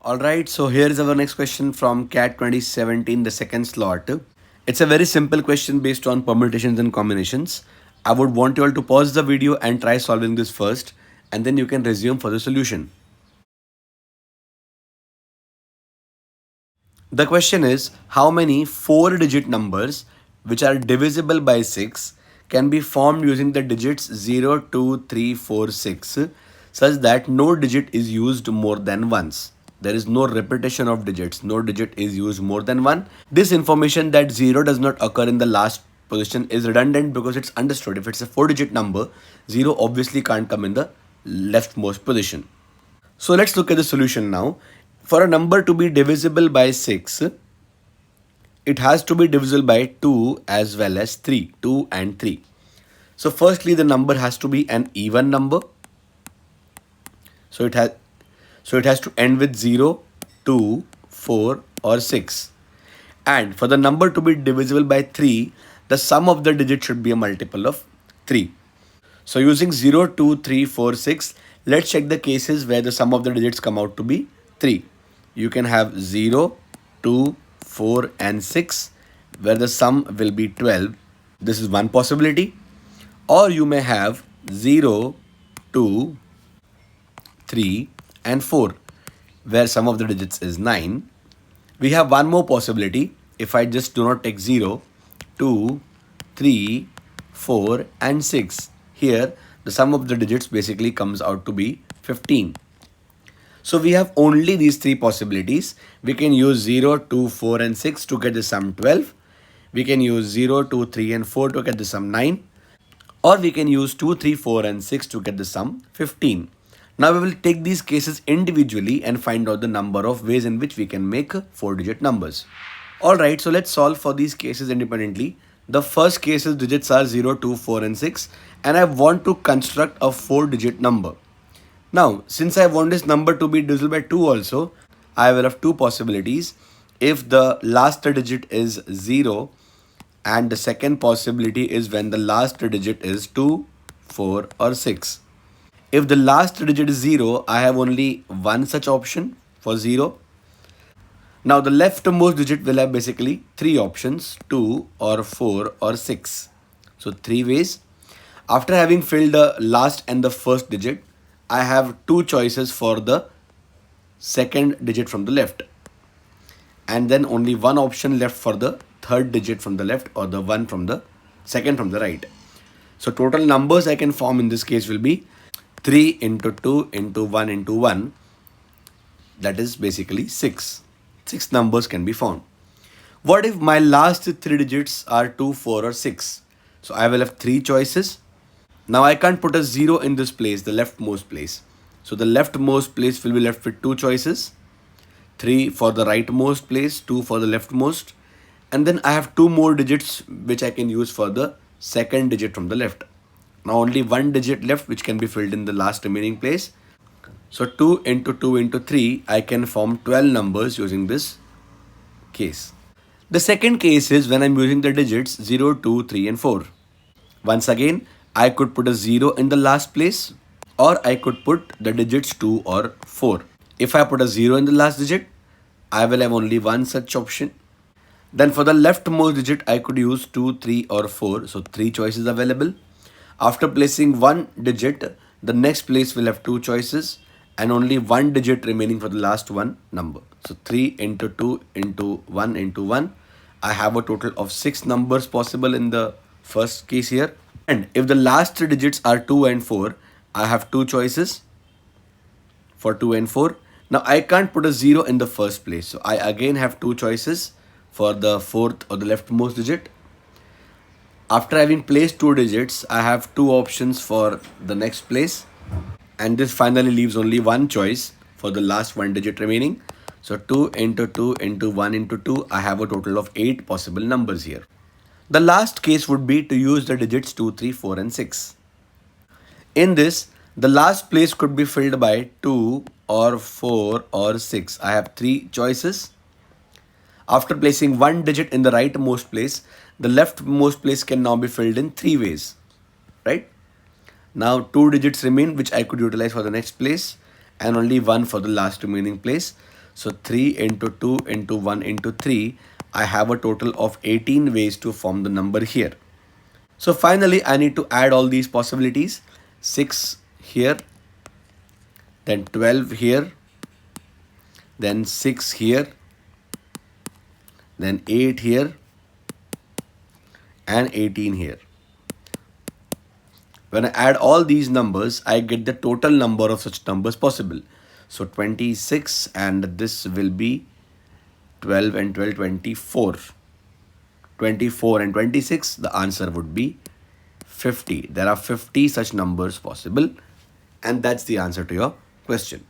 Alright, so here's our next question from CAT 2017, the second slot. It's a very simple question based on permutations and combinations. I would want you all to pause the video and try solving this first, and then you can resume for the solution. The question is, how many 4-digit numbers which are divisible by 6 can be formed using the digits 0, 2, 3, 4, 6 such that no digit is used more than once. There is no repetition of digits. No digit is used more than one. This information that 0 does not occur in the last position is redundant because it's understood. If it's a 4-digit number, 0 obviously can't come in the leftmost position. So let's look at the solution now. For a number to be divisible by 6, it has to be divisible by 2 as well as 3. 2 and 3. So firstly, the number has to be an even number. So it has to end with 0, 2, 4 or 6. And for the number to be divisible by 3, the sum of the digits should be a multiple of 3. So using 0, 2, 3, 4, 6, let's check the cases where the sum of the digits come out to be 3. You can have 0, 2, 4 and 6 where the sum will be 12. This is one possibility. Or you may have 0, 2, 3 and 4 where sum of the digits is 9. We have one more possibility. If I just do not take 0, 2, 3, 4 and 6. Here the sum of the digits basically comes out to be 15. So we have only these three possibilities. We can use 0, 2, 4 and 6 to get the sum 12. We can use 0, 2, 3 and 4 to get the sum 9. Or we can use 2, 3, 4 and 6 to get the sum 15. Now we will take these cases individually and find out the number of ways in which we can make 4-digit numbers. Alright, so let's solve for these cases independently. The first case's digits are 0, 2, 4 and 6 and I want to construct a 4-digit number. Now, since I want this number to be divisible by 2 also, I will have two possibilities. If the last digit is 0 and the second possibility is when the last digit is 2, 4 or 6. If the last digit is 0, I have only one such option for 0. Now the leftmost digit will have basically three options, 2 or 4 or 6. So three ways. After having filled the last and the first digit, I have two choices for the second digit from the left. And then only one option left for the third digit from the left or the one from the second from the right. So total numbers I can form in this case will be 3 into 2 into 1 into 1. That is basically 6. 6 numbers can be found. What if my last three digits are 2, 4 or 6? So I will have three choices. Now I can't put a 0 in this place, the leftmost place. So the leftmost place will be left with two choices. 3 for the rightmost place, 2 for the leftmost. And then I have two more digits which I can use for the second digit from the left. Now only one digit left which can be filled in the last remaining place. So 2 into 2 into 3, I can form 12 numbers using this case. The second case is when I'm using the digits 0, 2, 3 and 4. Once again, I could put a 0 in the last place or I could put the digits 2 or 4. If I put a 0 in the last digit, I will have only one such option. Then for the leftmost digit, I could use 2, 3 or 4. So three choices available. After placing one digit, the next place will have two choices and only one digit remaining for the last one number. So 3 into 2 into 1 into 1. I have a total of 6 numbers possible in the first case here. And if the last three digits are 2 and 4, I have two choices for 2 and 4. Now I can't put a 0 in the first place. So I again have two choices for the fourth or the leftmost digit. After having placed two digits, I have two options for the next place. And this finally leaves only one choice for the last one digit remaining. So 2 into 2 into 1 into 2, I have a total of 8 possible numbers here. The last case would be to use the digits 2, 3, 4 and 6. In this, the last place could be filled by 2 or 4 or 6. I have three choices. After placing one digit in the rightmost place, the leftmost place can now be filled in three ways, right? Now two digits remain which I could utilize for the next place and only one for the last remaining place. So 3 into 2 into 1 into 3, I have a total of 18 ways to form the number here. So finally, I need to add all these possibilities. 6 here, then 12 here, then 6 here, then 8 here, and 18 here. When I add all these numbers, I get the total number of such numbers possible. So 26, and this will be 12 and 12, 24. 24 and 26, the answer would be 50. There are 50 such numbers possible, and that's the answer to your question.